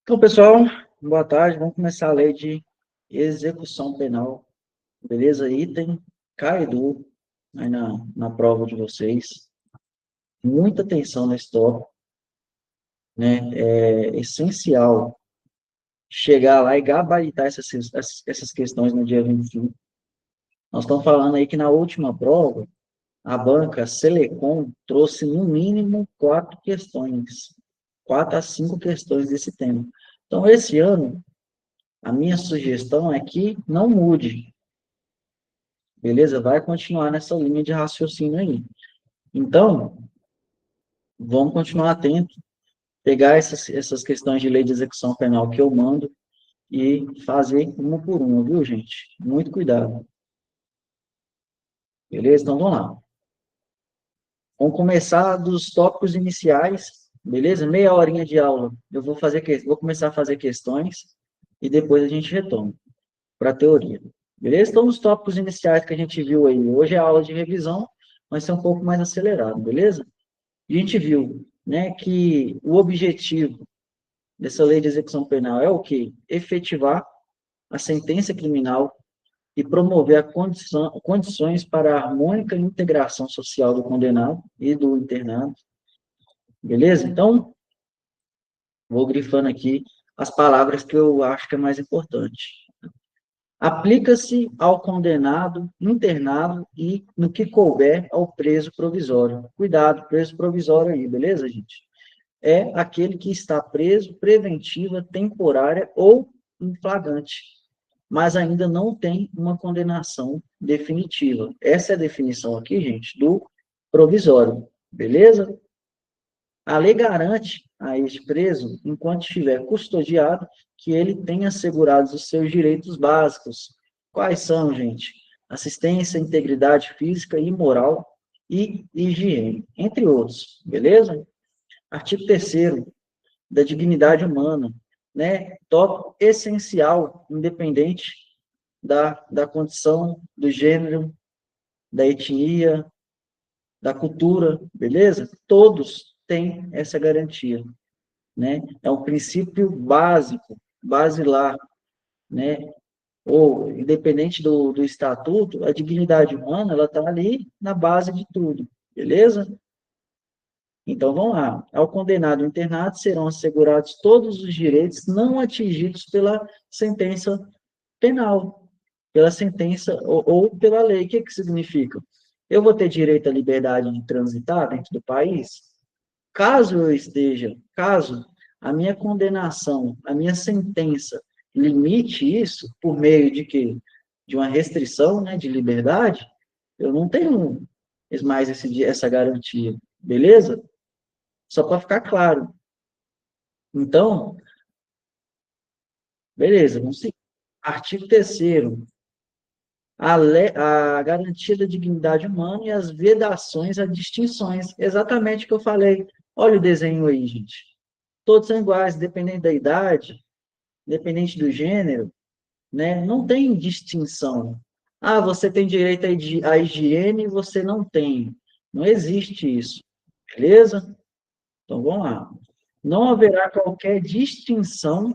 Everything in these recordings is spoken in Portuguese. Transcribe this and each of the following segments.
Então, pessoal, boa tarde. Vamos começar a lei de execução penal, beleza? Item K2, aí na prova de vocês. Muita atenção nesse tópico, né? É essencial chegar lá e gabaritar essas questões no dia 25. Nós estamos falando aí que na última prova, a banca Selecom trouxe no mínimo 4 questões, 4 a 5 questões desse tema. Então, esse ano, a minha sugestão é que não mude, beleza? Vai continuar nessa linha de raciocínio aí. Então, vamos continuar atento, pegar essas questões de lei de execução penal que eu mando e fazer uma por uma, viu, gente? Muito cuidado. Beleza? Então, vamos lá. Vamos começar dos tópicos iniciais, beleza? Meia horinha de aula. Eu vou começar a fazer questões e depois a gente retoma para a teoria. Beleza? Então, os tópicos iniciais que a gente viu aí. Hoje é a aula de revisão, vai ser um pouco mais acelerado, beleza? A gente viu, né, que o objetivo dessa lei de execução penal é o quê? Efetivar a sentença criminal e promover condições para a harmônica integração social do condenado e do internado. Beleza? Então, vou grifando aqui as palavras que eu acho que é mais importante. Aplica-se ao condenado, internado e, no que couber, ao preso provisório. Cuidado, preso provisório aí, beleza, gente? É aquele que está preso preventiva, temporária ou em flagrante, mas ainda não tem uma condenação definitiva. Essa é a definição aqui, gente, do provisório, beleza? A lei garante a este preso, enquanto estiver custodiado, que ele tenha assegurados os seus direitos básicos. Quais são, gente? Assistência, integridade física e moral e higiene, entre outros, beleza? Artigo 3º da dignidade humana, né? Tópico essencial, independente da condição, do gênero, da etnia, da cultura, beleza? Todos têm essa garantia, né? É um princípio básico, basilar, né? Ou, independente do estatuto, a dignidade humana, ela está ali na base de tudo, beleza? Então, vamos lá. Ao condenado internado serão assegurados todos os direitos não atingidos pela sentença penal, pela sentença ou pela lei. O que significa? Eu vou ter direito à liberdade de transitar dentro do país? Caso a minha condenação, a minha sentença limite isso por meio de quê? De uma restrição, né, de liberdade, eu não tenho mais essa garantia, beleza? Só para ficar claro. Então, beleza, vamos seguir. Artigo 3º. A garantia da dignidade humana e as vedações a distinções. Exatamente o que eu falei. Olha o desenho aí, gente. Todos são iguais, independente da idade, independente do gênero, né? Não tem distinção. Ah, você tem direito à higiene e você não tem. Não existe isso. Beleza? Então, vamos lá. Não haverá qualquer distinção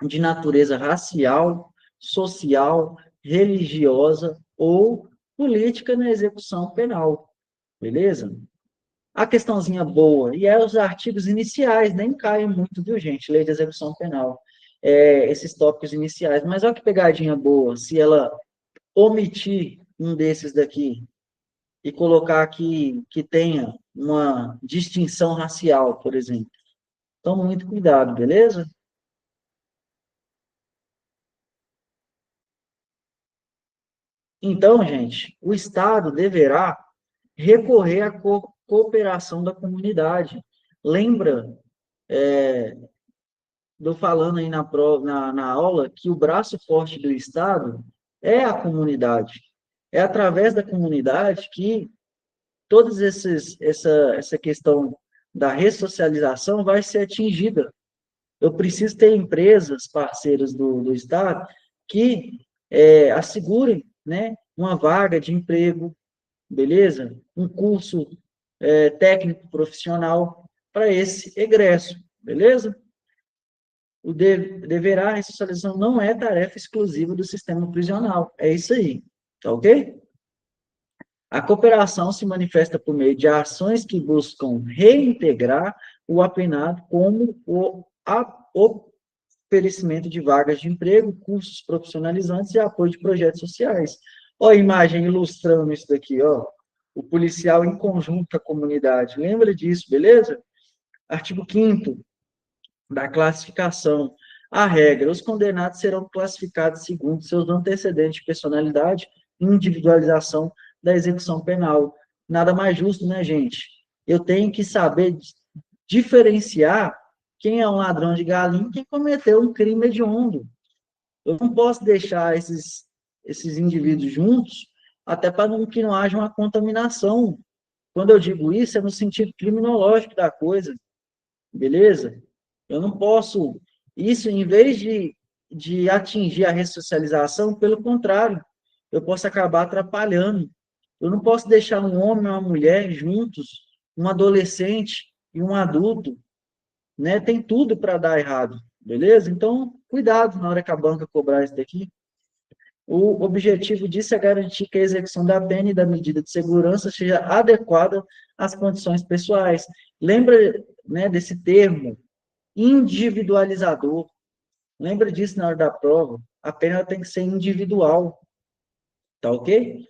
de natureza racial, social, religiosa ou política na execução penal, beleza? A questãozinha boa, e é os artigos iniciais, nem caem muito, viu, gente? Lei de execução penal, esses tópicos iniciais, mas olha que pegadinha boa, se ela omitir um desses daqui e colocar aqui que tenha uma distinção racial, por exemplo. Então, muito cuidado, beleza? Então, gente, o Estado deverá recorrer à cooperação da comunidade. Lembra, do falando aí na aula, que o braço forte do Estado é a comunidade. É através da comunidade que essa questão da ressocialização vai ser atingida. Eu preciso ter empresas parceiras do Estado que assegurem, né, uma vaga de emprego, beleza? Um curso técnico profissional para esse egresso, beleza? deverá, a ressocialização não é tarefa exclusiva do sistema prisional. É isso aí, tá ok? A cooperação se manifesta por meio de ações que buscam reintegrar o apenado, como o oferecimento de vagas de emprego, cursos profissionalizantes e apoio de projetos sociais. Ó a imagem ilustrando isso daqui, ó. O policial em conjunto com a comunidade. Lembra disso, beleza? Artigo 5º da classificação. A regra, os condenados serão classificados segundo seus antecedentes de personalidade e individualização da execução penal. Nada mais justo, né, gente? Eu tenho que saber diferenciar quem é um ladrão de galinha e quem cometeu um crime hediondo. Eu não posso deixar esses indivíduos juntos, até para que não haja uma contaminação. Quando eu digo isso, é no sentido criminológico da coisa, beleza? Eu não posso, isso em vez de atingir a ressocialização, pelo contrário, eu posso acabar atrapalhando. Eu não posso deixar um homem e uma mulher juntos, um adolescente e um adulto, né? Tem tudo para dar errado, beleza? Então, cuidado na hora que a banca cobrar isso daqui. O objetivo disso é garantir que a execução da pena e da medida de segurança seja adequada às condições pessoais. Lembra, né, desse termo, individualizador. Lembra disso na hora da prova. A pena tem que ser individual, tá ok?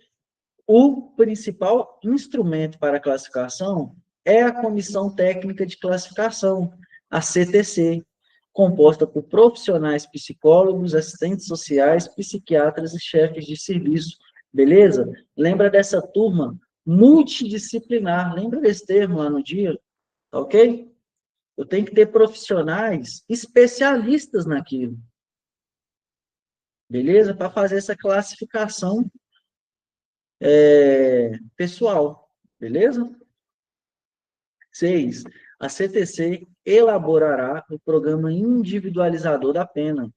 O principal instrumento para a classificação é a Comissão Técnica de Classificação, a CTC, composta por profissionais psicólogos, assistentes sociais, psiquiatras e chefes de serviço. Beleza? Lembra dessa turma multidisciplinar? Lembra desse termo lá no dia? Tá ok? Eu tenho que ter profissionais especialistas naquilo. Beleza? Para fazer essa classificação pessoal. Beleza? 6. A CTC elaborará o programa individualizador da pena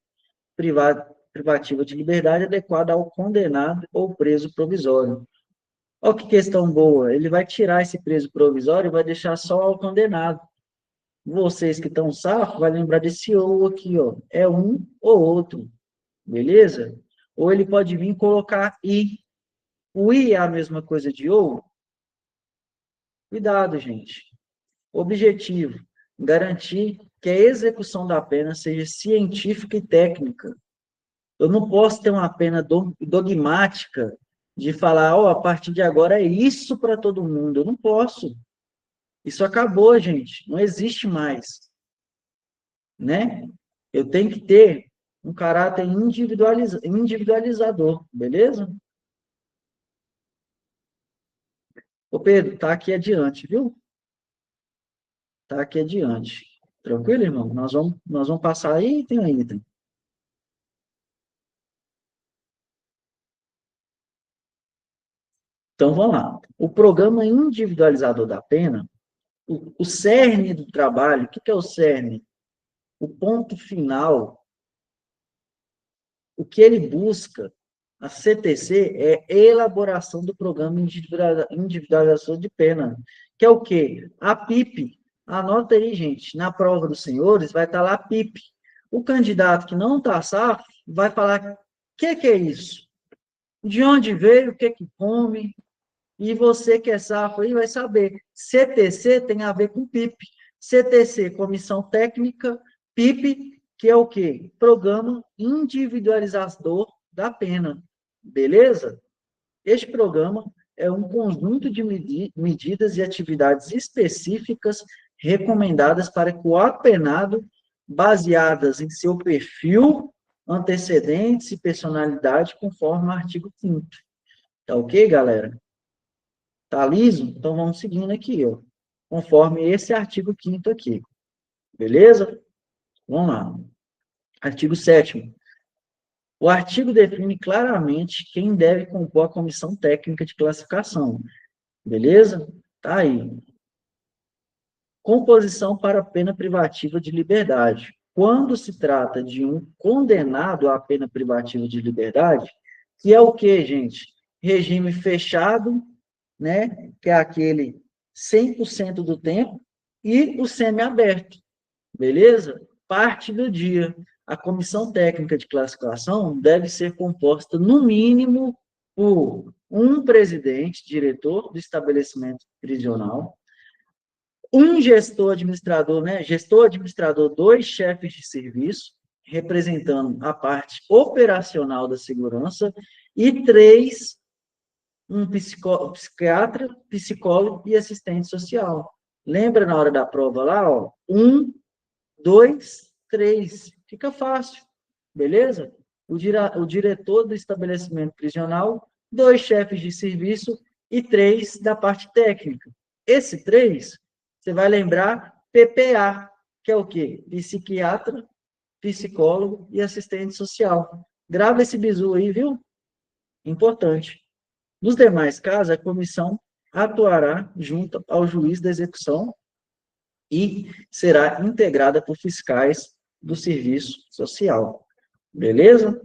privativa de liberdade adequada ao condenado ou preso provisório. Olha que questão boa. Ele vai tirar esse preso provisório e vai deixar só o condenado. Vocês que estão safos, vai lembrar desse ou aqui, ó. É um ou outro. Beleza? Ou ele pode vir colocar i. O i é a mesma coisa de ou? Cuidado, gente. Objetivo: garantir que a execução da pena seja científica e técnica. Eu não posso ter uma pena dogmática de falar, ó, a partir de agora é isso para todo mundo. Eu não posso. Isso acabou, gente. Não existe mais. Né? Eu tenho que ter um caráter individualizador, beleza? Ô, Pedro, tá aqui adiante, viu? Tá aqui adiante. Tranquilo, irmão? Nós vamos passar item a item. Então, vamos lá. O programa individualizador da pena, o cerne do trabalho, o que é o cerne? O ponto final, o que ele busca, a CTC, é a elaboração do programa individualização de pena, que é o quê? A PIP. Anota aí, gente, na prova dos senhores vai estar lá a PIP. O candidato que não está safo vai falar, o que é isso? De onde veio, o que come? E você que é safo aí vai saber. CTC tem a ver com PIP. CTC, Comissão Técnica, PIP, que é o quê? Programa Individualizador da Pena. Beleza? Este programa é um conjunto de medidas e atividades específicas recomendadas para que o apenado, baseadas em seu perfil, antecedentes e personalidade, conforme o artigo 5º. Tá ok, galera? Tá liso? Então vamos seguindo aqui, ó. Conforme esse artigo 5º aqui. Beleza? Vamos lá. Artigo 7º. O artigo define claramente quem deve compor a comissão técnica de classificação. Beleza? Tá aí. Composição para pena privativa de liberdade. Quando se trata de um condenado à pena privativa de liberdade, que é o quê, gente? Regime fechado, né? Que é aquele 100% do tempo, e o semiaberto, beleza? parte do dia. A comissão técnica de classificação deve ser composta, no mínimo, por um presidente, diretor do estabelecimento prisional, um gestor administrador, né? Gestor administrador, dois chefes de serviço, representando a parte operacional da segurança, e três, um psiquiatra, psicólogo e assistente social. Lembra na hora da prova lá, ó? 1, 2, 3. Fica fácil, beleza? O diretor do estabelecimento prisional, dois chefes de serviço e três da parte técnica. Esse três, você vai lembrar PPA, que é o quê? Psiquiatra, psicólogo e assistente social. Grava esse bizu aí, viu? Importante. Nos demais casos, a comissão atuará junto ao juiz da execução e será integrada por fiscais do serviço social. Beleza?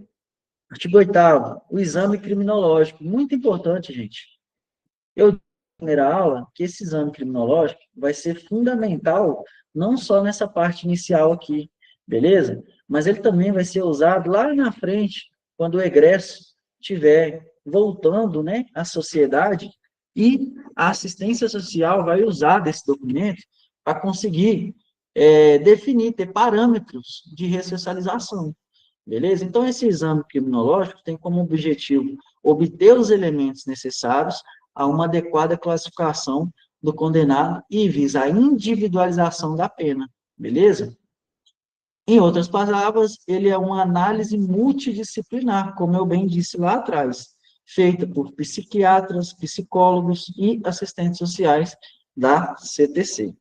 Artigo 8º, o exame criminológico. Muito importante, gente. Eu disse na primeira aula que esse exame criminológico vai ser fundamental não só nessa parte inicial aqui, beleza? Mas ele também vai ser usado lá na frente, quando o egresso estiver voltando, né, à sociedade, e a assistência social vai usar desse documento para conseguir definir, ter parâmetros de ressocialização. Beleza? Então, esse exame criminológico tem como objetivo obter os elementos necessários a uma adequada classificação do condenado e visa a individualização da pena. Beleza? Em outras palavras, ele é uma análise multidisciplinar, como eu bem disse lá atrás, feita por psiquiatras, psicólogos e assistentes sociais da CTC.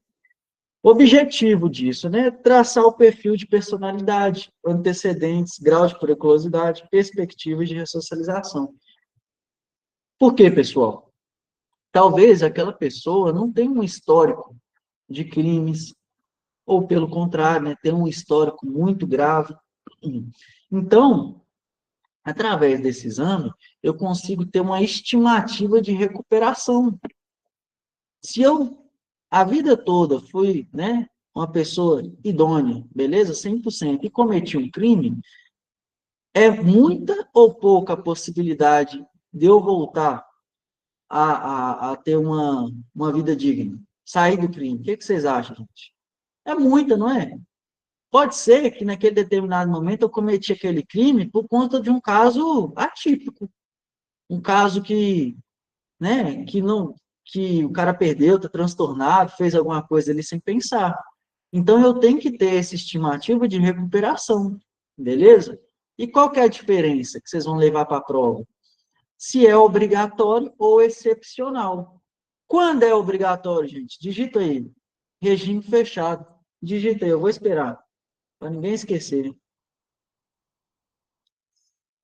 O objetivo disso, né, traçar o perfil de personalidade, antecedentes, grau de periculosidade, perspectivas de ressocialização. Por quê, pessoal? Talvez aquela pessoa não tenha um histórico de crimes, ou pelo contrário, né, tem um histórico muito grave. Então, através desse exame, eu consigo ter uma estimativa de recuperação. Se eu, a vida toda, fui, né, uma pessoa idônea, beleza? 100%, e cometi um crime, é muita ou pouca a possibilidade de eu voltar a ter uma vida digna? Sair do crime. O que vocês acham, gente? É muita, não é? Pode ser que naquele determinado momento eu cometi aquele crime por conta de um caso atípico. Um caso que, né, que o cara perdeu, está transtornado, fez alguma coisa ali sem pensar. Então, eu tenho que ter essa estimativa de recuperação, beleza? E qual que é a diferença que vocês vão levar para a prova? Se é obrigatório ou excepcional. Quando é obrigatório, gente? Digita aí. Regime fechado. Digita aí, eu vou esperar, para ninguém esquecer.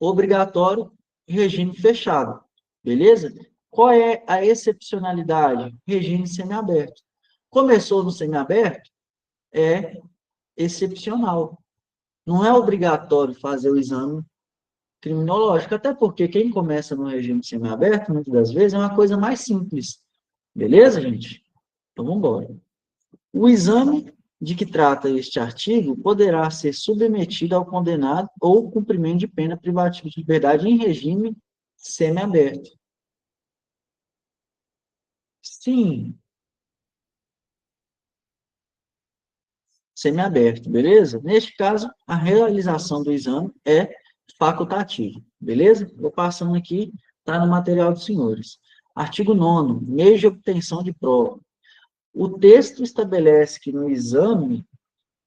Obrigatório, regime fechado. Beleza? Qual é a excepcionalidade? Regime semiaberto. Começou no semiaberto, é excepcional. Não é obrigatório fazer o exame criminológico, até porque quem começa no regime semiaberto, muitas das vezes, é uma coisa mais simples. Beleza, gente? Então, vamos embora. O exame de que trata este artigo poderá ser submetido ao condenado ou cumprimento de pena privativa de liberdade em regime semiaberto. Sim, semiaberto, beleza? Neste caso, a realização do exame é facultativa, beleza? Vou passando aqui, está no material dos senhores. Artigo 9º, meio de obtenção de prova. O texto estabelece que no exame,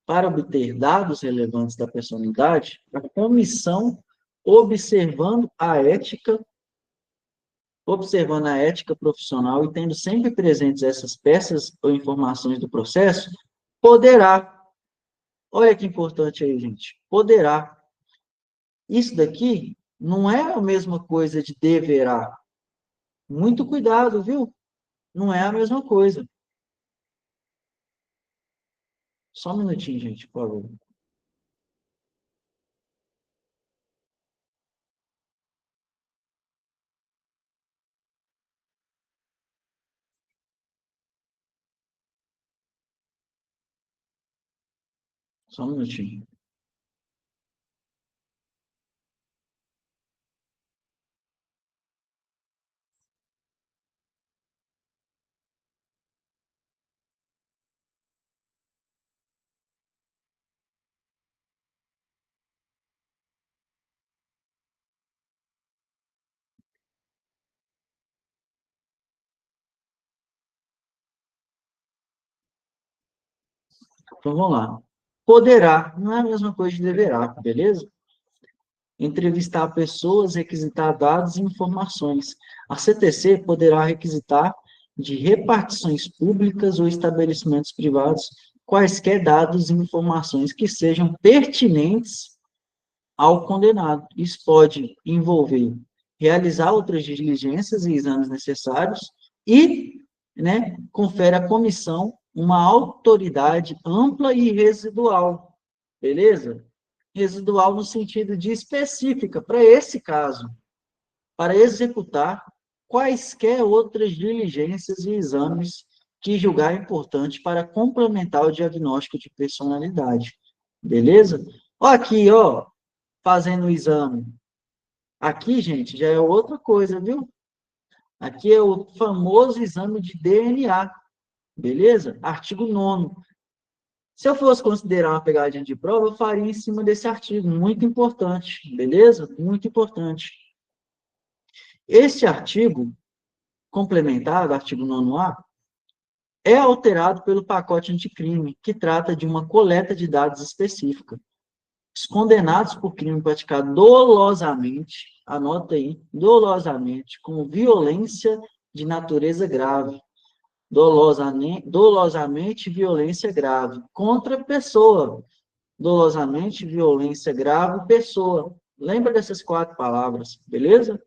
para obter dados relevantes da personalidade, a comissão, observando a ética profissional e tendo sempre presentes essas peças ou informações do processo, poderá. Olha que importante aí, gente. Poderá. Isso daqui não é a mesma coisa de deverá. Muito cuidado, viu? Não é a mesma coisa. Só um minutinho, gente, por favor. Só um minutinho. Então, vamos lá. Poderá, não é a mesma coisa de deverá, beleza? Entrevistar pessoas, requisitar dados e informações. A CTC poderá requisitar de repartições públicas ou estabelecimentos privados quaisquer dados e informações que sejam pertinentes ao condenado. Isso pode envolver realizar outras diligências e exames necessários e, né, confere à comissão uma autoridade ampla e residual, beleza? Residual no sentido de específica, para esse caso, para executar quaisquer outras diligências e exames que julgar importante para complementar o diagnóstico de personalidade. Beleza? Ó, aqui, ó, fazendo o exame. Aqui, gente, já é outra coisa, viu? Aqui é o famoso exame de DNA, beleza? Artigo 9º. Se eu fosse considerar uma pegadinha de prova, eu faria em cima desse artigo, muito importante, beleza? Muito importante. Este artigo, complementado, artigo 9º-A, é alterado pelo pacote anticrime, que trata de uma coleta de dados específica. Os condenados por crime praticado dolosamente, anota aí, dolosamente, com violência de natureza grave, dolosamente violência grave, contra pessoa, dolosamente violência grave, pessoa. Lembra dessas 4 palavras, beleza?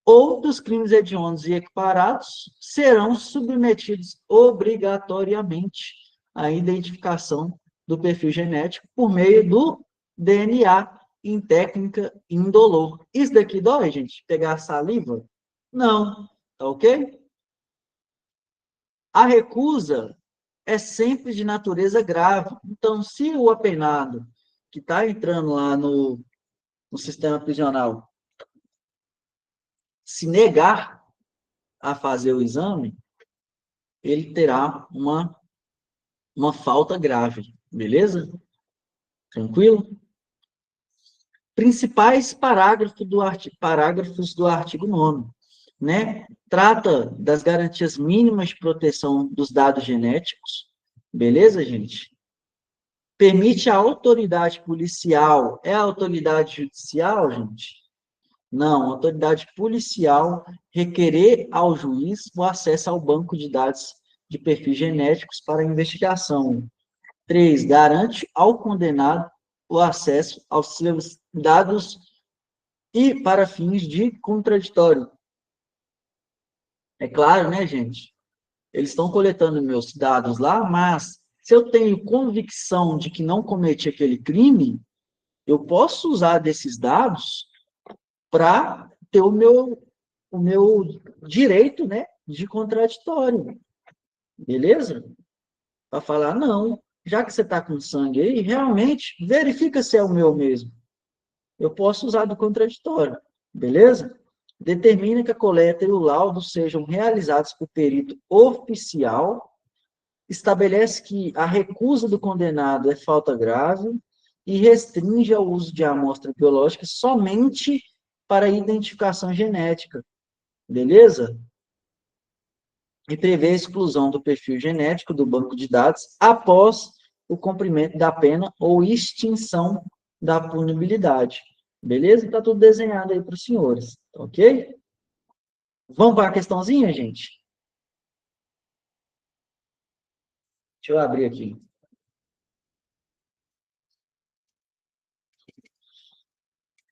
Ou dos crimes hediondos e equiparados serão submetidos obrigatoriamente à identificação do perfil genético por meio do DNA em técnica indolor. Isso daqui dói, gente? Pegar saliva? Não, tá ok? A recusa é sempre de natureza grave. Então, se o apenado que está entrando lá no sistema prisional se negar a fazer o exame, ele terá uma falta grave, beleza? Tranquilo? Principais parágrafos do artigo 9º, né? Trata das garantias mínimas de proteção dos dados genéticos, beleza, gente? Permite a autoridade policial, é a autoridade judicial, gente? Não, a autoridade policial requerer ao juiz o acesso ao banco de dados de perfis genéticos para investigação. 3. Garante ao condenado o acesso aos seus dados e para fins de contraditório. É claro, né, gente? Eles estão coletando meus dados lá, mas se eu tenho convicção de que não cometi aquele crime, eu posso usar desses dados para ter o meu direito, né, de contraditório. Beleza? Para falar, não, já que você está com sangue aí, realmente verifica se é o meu mesmo. Eu posso usar do contraditório, beleza? Determina que a coleta e o laudo sejam realizados por perito oficial, estabelece que a recusa do condenado é falta grave e restringe ao uso de amostra biológica somente para identificação genética, beleza? E prevê a exclusão do perfil genético do banco de dados após o cumprimento da pena ou extinção da punibilidade. Beleza? Está tudo desenhado aí para os senhores, ok? Vamos para a questãozinha, gente? Deixa eu abrir aqui.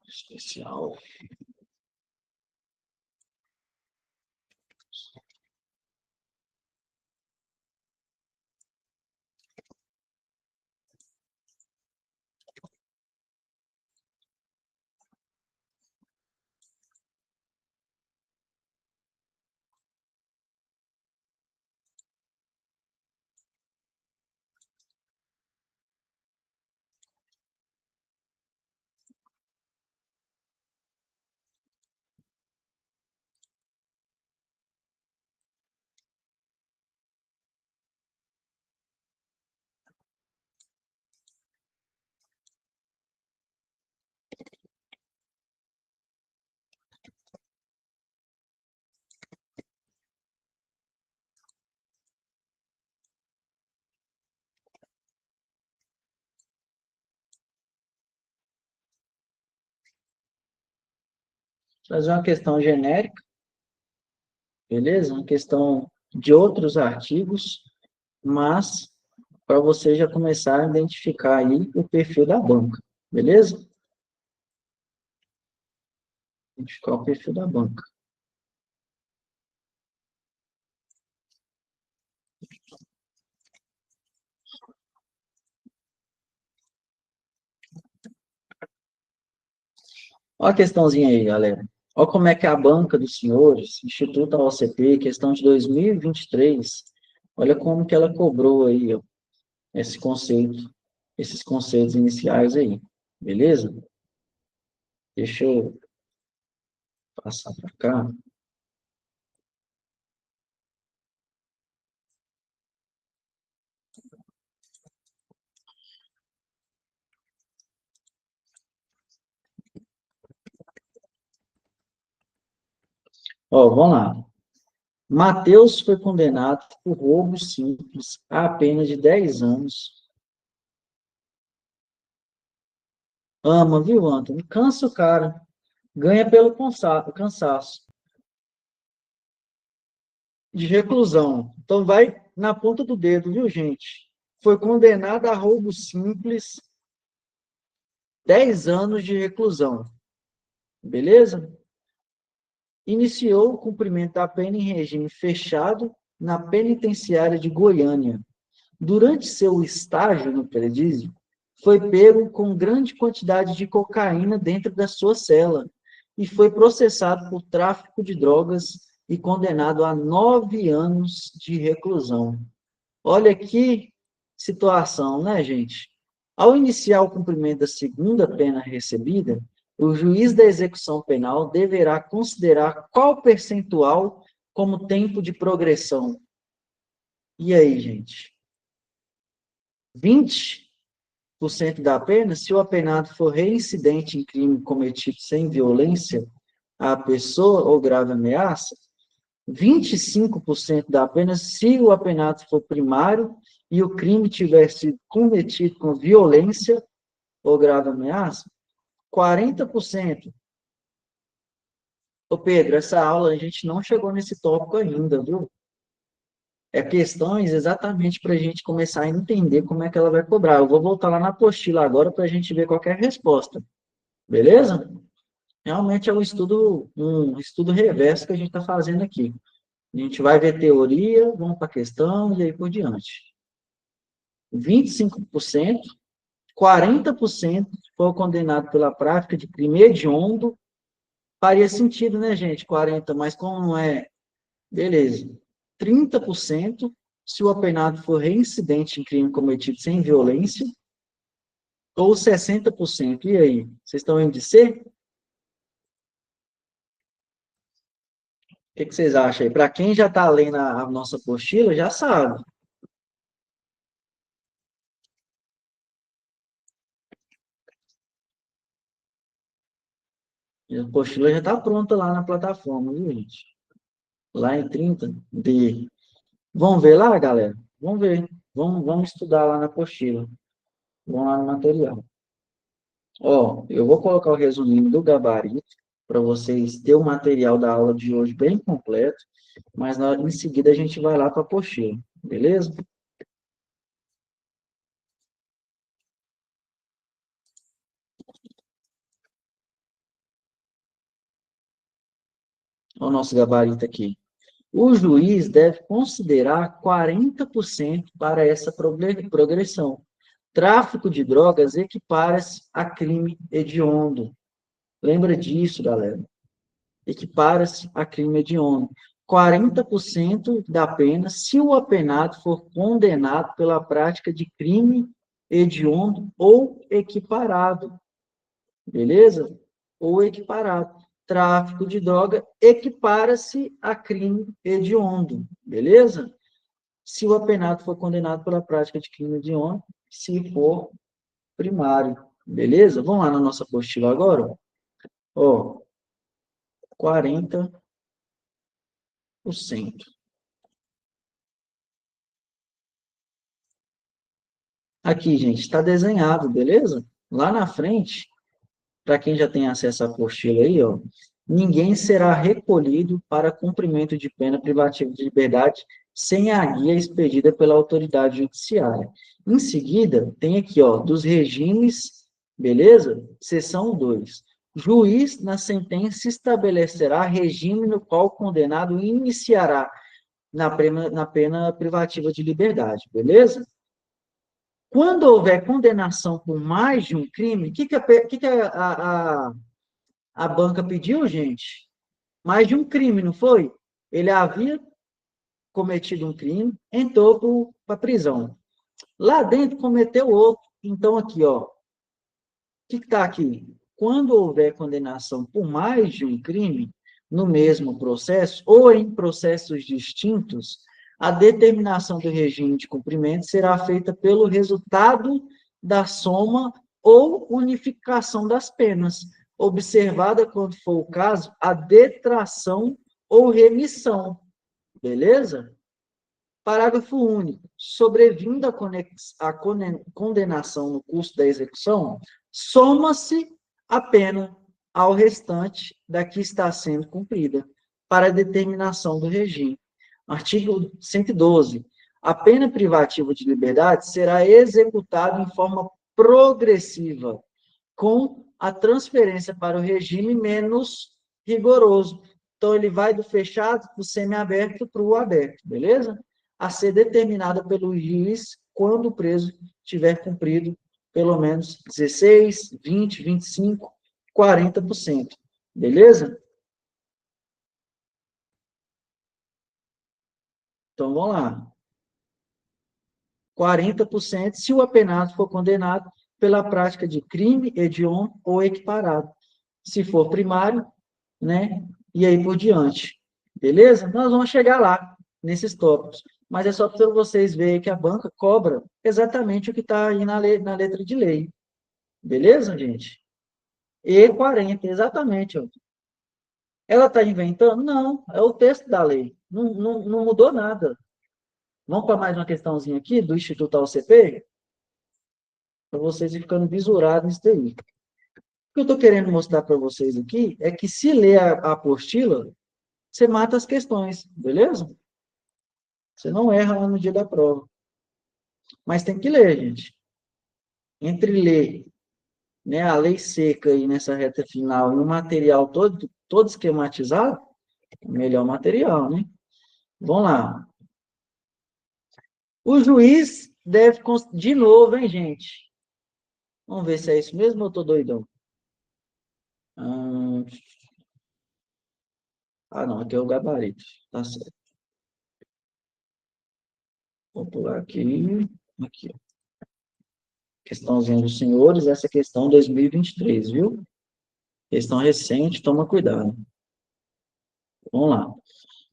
Especial. Fazer uma questão genérica, beleza? Uma questão de outros artigos, mas para você já começar a identificar aí o perfil da banca, beleza? Identificar o perfil da banca. Olha a questãozinha aí, galera. Olha como é que a banca dos senhores, Instituto OCP, questão de 2023, olha como que ela cobrou aí, ó, esse conceito, esses conceitos iniciais aí, beleza? Deixa eu passar para cá. Ó, vamos lá. Mateus foi condenado por roubo simples a apenas de 10 anos. Ama, viu, Antônio? Cansa o cara. Ganha pelo cansaço. De reclusão. Então, vai na ponta do dedo, viu, gente? Foi condenado a roubo simples, 10 anos de reclusão. Beleza? Iniciou o cumprimento da pena em regime fechado na penitenciária de Goiânia. Durante seu estágio no presídio, foi pego com grande quantidade de cocaína dentro da sua cela e foi processado por tráfico de drogas e condenado a 9 anos de reclusão. Olha que situação, né, gente? Ao iniciar o cumprimento da segunda pena recebida, o juiz da execução penal deverá considerar qual percentual como tempo de progressão. E aí, gente? 20% da pena, se o apenado for reincidente em crime cometido sem violência à pessoa ou grave ameaça, 25% da pena se o apenado for primário e o crime tiver sido cometido com violência ou grave ameaça, 40%. Ô Pedro, essa aula a gente não chegou nesse tópico ainda, viu? É questões exatamente para a gente começar a entender como é que ela vai cobrar. Eu vou voltar lá na apostila agora para a gente ver qual é a resposta. Beleza? Realmente é um estudo reverso que a gente está fazendo aqui. A gente vai ver teoria, vamos para a questão e aí por diante. 25%, 40% foi condenado pela prática de crime hediondo. Faria sentido, né, gente? 40%, mas como não é, beleza. 30% se o apenado for reincidente em crime cometido sem violência, ou 60%. E aí? Vocês estão indo de C? O que vocês acham aí? Para quem já está lendo a nossa apostila, já sabe. A apostila já está pronta lá na plataforma, viu, gente? Lá em 30D. Vamos ver lá, galera? Vamos ver. Vamos estudar lá na apostila. Vamos lá no material. Ó, eu vou colocar o resuminho do gabarito para vocês terem o material da aula de hoje bem completo, mas em seguida a gente vai lá para a apostila, beleza? Olha o nosso gabarito aqui. O juiz deve considerar 40% para essa progressão. Tráfico de drogas equipara-se a crime hediondo. Lembra disso, galera. Equipara-se a crime hediondo. 40% da pena se o apenado for condenado pela prática de crime hediondo ou equiparado. Beleza? Ou equiparado. Tráfico de droga equipara-se a crime hediondo. Beleza? Se o apenado for condenado pela prática de crime hediondo, se for primário. Beleza? Vamos lá na nossa apostila agora. Ó, 40%. Aqui, gente, está desenhado, beleza? Lá na frente, para quem já tem acesso à apostila aí, ó, ninguém será recolhido para cumprimento de pena privativa de liberdade sem a guia expedida pela autoridade judiciária. Em seguida, tem aqui, ó, dos regimes, beleza? Seção 2. Juiz, na sentença, estabelecerá regime no qual o condenado iniciará na pena privativa de liberdade, beleza? Quando houver condenação por mais de um crime, o que a banca pediu, gente? Mais de um crime, não foi? Ele havia cometido um crime, entrou para a prisão. Lá dentro cometeu outro. Então, aqui, ó, o que está aqui? Quando houver condenação por mais de um crime, no mesmo processo, ou em processos distintos, a determinação do regime de cumprimento será feita pelo resultado da soma ou unificação das penas, observada, quando for o caso, a detração ou remissão. Beleza? Parágrafo único. Sobrevindo a condenação no curso da execução, soma-se a pena ao restante da que está sendo cumprida, para a determinação do regime. Artigo 112. A pena privativa de liberdade será executada em forma progressiva, com a transferência para o regime menos rigoroso. Então, ele vai do fechado, do semiaberto para o aberto, beleza? A ser determinada pelo juiz quando o preso tiver cumprido pelo menos 16, 20, 25, 40%. Beleza? Então, vamos lá. 40% se o apenado for condenado pela prática de crime hediondo ou equiparado. Se for primário, né? E aí por diante. Beleza? Nós vamos chegar lá, nesses tópicos. Mas é só para vocês verem que a banca cobra exatamente o que está aí na letra de lei. Beleza, gente? E40, exatamente. Ó. Ela está inventando? Não, é o texto da lei. Não mudou nada. Vamos para mais uma questãozinha aqui do Instituto AOCP, para vocês ir ficando visurados nisso daí. O que eu estou querendo mostrar para vocês aqui é que se ler a apostila, você mata as questões, beleza? Você não erra lá no dia da prova. Mas tem que ler, gente. Entre ler, né, a lei seca aí nessa reta final e o material todo esquematizado, melhor material, né? Vamos lá. O juiz deve, de novo, hein, gente? Vamos ver se é isso mesmo ou eu tô doidão? Não, aqui é o gabarito. Tá certo. Vou pular aqui. Aqui, ó. Questãozinha dos senhores, essa é questão 2023, viu? Questão recente, toma cuidado. Vamos lá.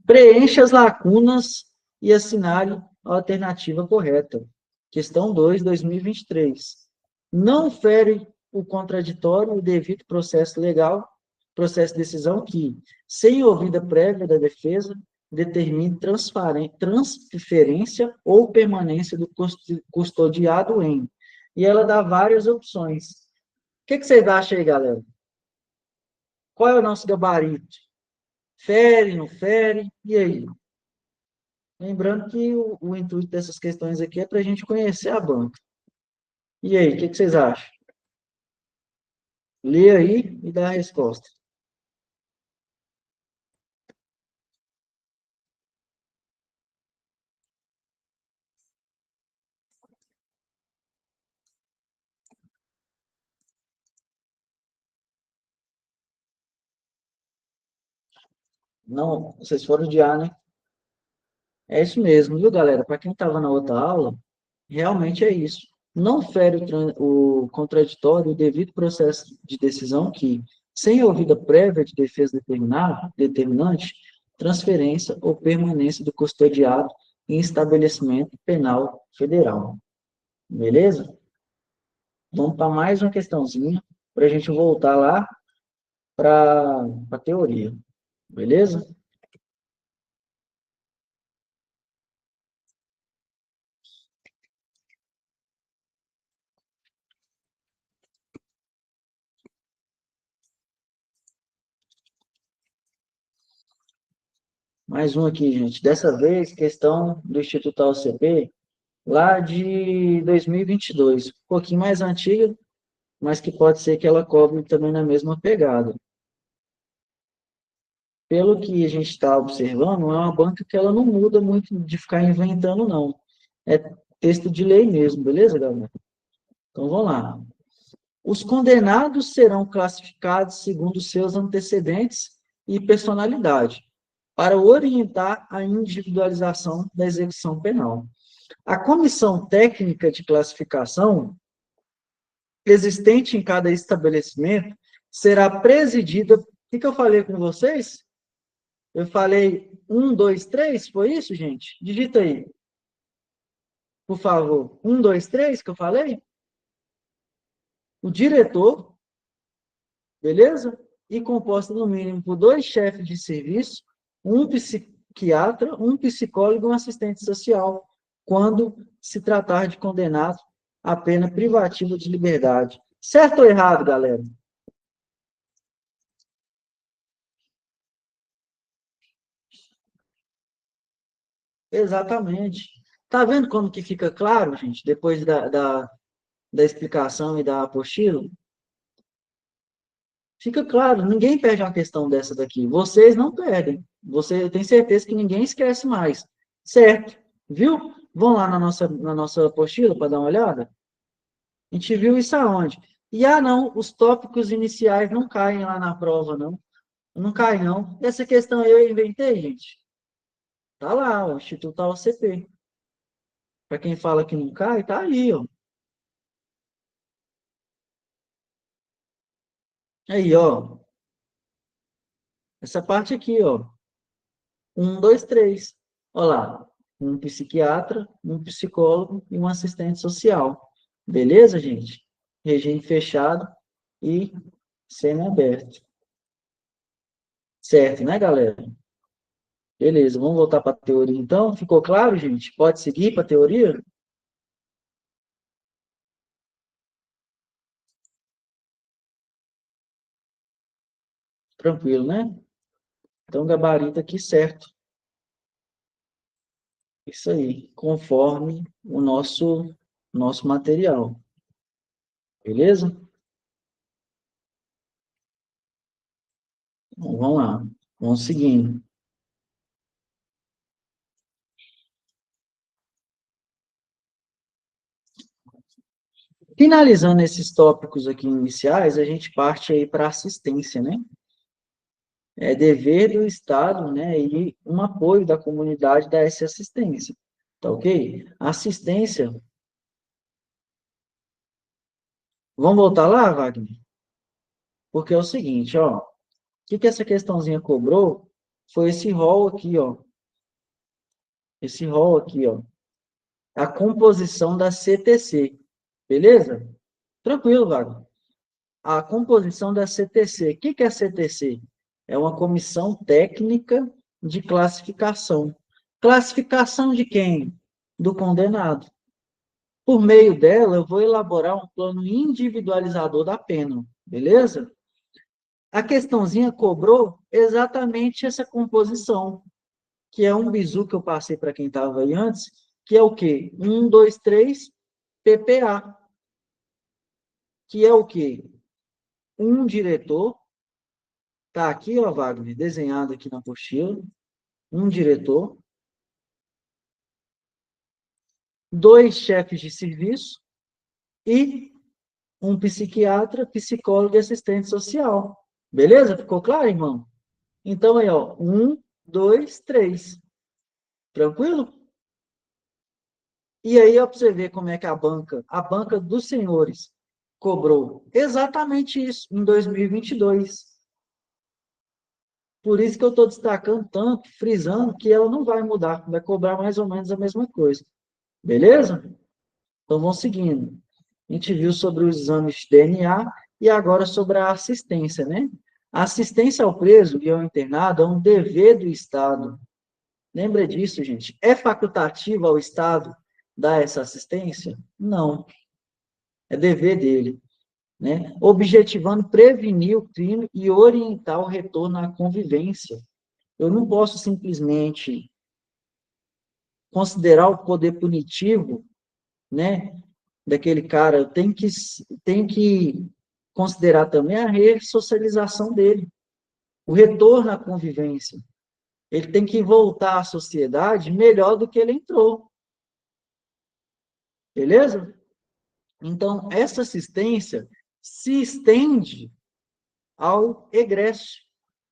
Preencha as lacunas e assinale a alternativa correta. Questão 2, 2023. Não fere o contraditório o devido processo legal, processo de decisão que, sem ouvida prévia da defesa, determine transferência ou permanência do custodiado em. E ela dá várias opções. O que vocês acham aí, galera? Qual é o nosso gabarito? Fere, não fere? E aí? Lembrando que o intuito dessas questões aqui é para a gente conhecer a banca. E aí, o que vocês acham? Lê aí e dá a resposta. Não, vocês foram de A, né? É isso mesmo, viu, galera? Para quem estava na outra aula, realmente é isso. Não fere o contraditório o devido processo de decisão que, sem ouvida prévia de defesa determinante, transferência ou permanência do custodiado em estabelecimento penal federal. Beleza? Vamos para mais uma questãozinha, para a gente voltar lá para a teoria. Beleza? Mais um aqui, gente. Dessa vez, questão do Instituto AOCP, lá de 2022. Um pouquinho mais antiga, mas que pode ser que ela cobre também na mesma pegada. Pelo que a gente está observando, é uma banca que ela não muda muito de ficar inventando, não. É texto de lei mesmo, beleza, galera? Então, vamos lá. Os condenados serão classificados segundo seus antecedentes e personalidade, para orientar a individualização da execução penal. A comissão técnica de classificação existente em cada estabelecimento será presidida. O que eu falei com vocês? Eu falei 1, 2, 3, foi isso, gente? Digita aí, por favor. 1, 2, 3 que eu falei? O diretor, beleza? E composta no mínimo por 2 chefes de serviço, um psiquiatra, um psicólogo e um assistente social, quando se tratar de condenado a pena privativa de liberdade. Certo ou errado, galera? Exatamente. Tá vendo como que fica claro, gente, depois da explicação e da apostila? Fica claro, ninguém perde uma questão dessa daqui. Vocês não perdem. Você tem certeza que ninguém esquece mais. Certo? Viu? Vão lá na nossa apostila para dar uma olhada? A gente viu isso aonde? E, não, os tópicos iniciais não caem lá na prova, não. Não cai, não. Essa questão eu inventei, gente. Tá lá, o Instituto AOCP. Para quem fala que não cai, tá aí, ó. Aí, ó. Essa parte aqui, ó. 1, 2, 3. Olha lá. Um psiquiatra, um psicólogo e um assistente social. Beleza, gente? Regime fechado e semi-aberto. Certo, né, galera? Beleza, vamos voltar para a teoria então. Ficou claro, gente? Pode seguir para a teoria? Tranquilo, né? Então, gabarito aqui certo. Isso aí, conforme o nosso material. Beleza? Então, vamos lá. Vamos seguindo. Finalizando esses tópicos aqui iniciais, a gente parte aí para assistência, né? É dever do Estado, né, e um apoio da comunidade dar essa assistência, tá ok? Assistência, vamos voltar lá, Wagner? Porque é o seguinte, ó, o que essa questãozinha cobrou foi esse rol aqui, ó, esse rol aqui, ó, a composição da CTC, beleza? Tranquilo, Wagner. A composição da CTC. O que é a CTC? É uma comissão técnica de classificação. Classificação de quem? Do condenado. Por meio dela, eu vou elaborar um plano individualizador da pena, beleza? A questãozinha cobrou exatamente essa composição, que é um bizu que eu passei para quem estava aí antes, que é o quê? 1, 2, 3, PPA, que é o quê? Um diretor. Tá aqui, ó, Wagner, desenhado aqui na apostila, um diretor, 2 chefes de serviço e um psiquiatra, psicólogo e assistente social. Beleza? Ficou claro, irmão? Então, aí, ó, 1, 2, 3. Tranquilo? E aí, ó, para você ver como é que a banca dos senhores, cobrou exatamente isso em 2022. Por isso que eu estou destacando tanto, frisando, que ela não vai mudar, vai cobrar mais ou menos a mesma coisa. Beleza? Então, vamos seguindo. A gente viu sobre os exames de DNA e agora sobre a assistência, né? A assistência ao preso e ao internado é um dever do Estado. Lembra disso, gente? É facultativo ao Estado dar essa assistência? Não. É dever dele, né? Objetivando prevenir o crime e orientar o retorno à convivência. Eu não posso simplesmente considerar o poder punitivo, né, daquele cara. Eu tenho que considerar também a ressocialização dele, o retorno à convivência. Ele tem que voltar à sociedade melhor do que ele entrou. Beleza? Então, essa assistência se estende ao egresso.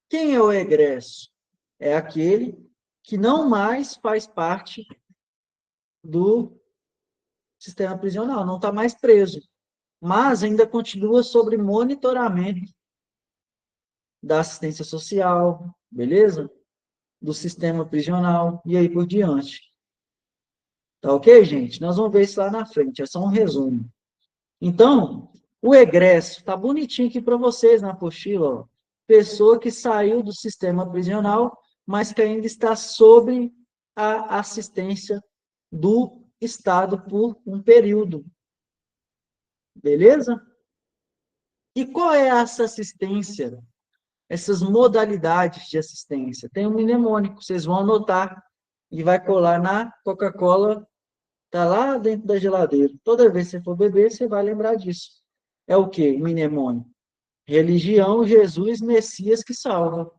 Quem é o egresso? É aquele que não mais faz parte do sistema prisional, não está mais preso, mas ainda continua sob monitoramento da assistência social, beleza? Do sistema prisional e aí por diante. Tá ok, gente? Nós vamos ver isso lá na frente, é só um resumo. Então, o egresso, está bonitinho aqui para vocês na apostila, ó. Pessoa que saiu do sistema prisional, mas que ainda está sob a assistência do Estado por um período. Beleza? E qual é essa assistência? Essas modalidades de assistência? Tem um mnemônico, vocês vão anotar e vai colar na Coca-Cola, tá lá dentro da geladeira. Toda vez que você for beber, você vai lembrar disso. É o quê? O mnemônico. Religião, Jesus, Messias que salva.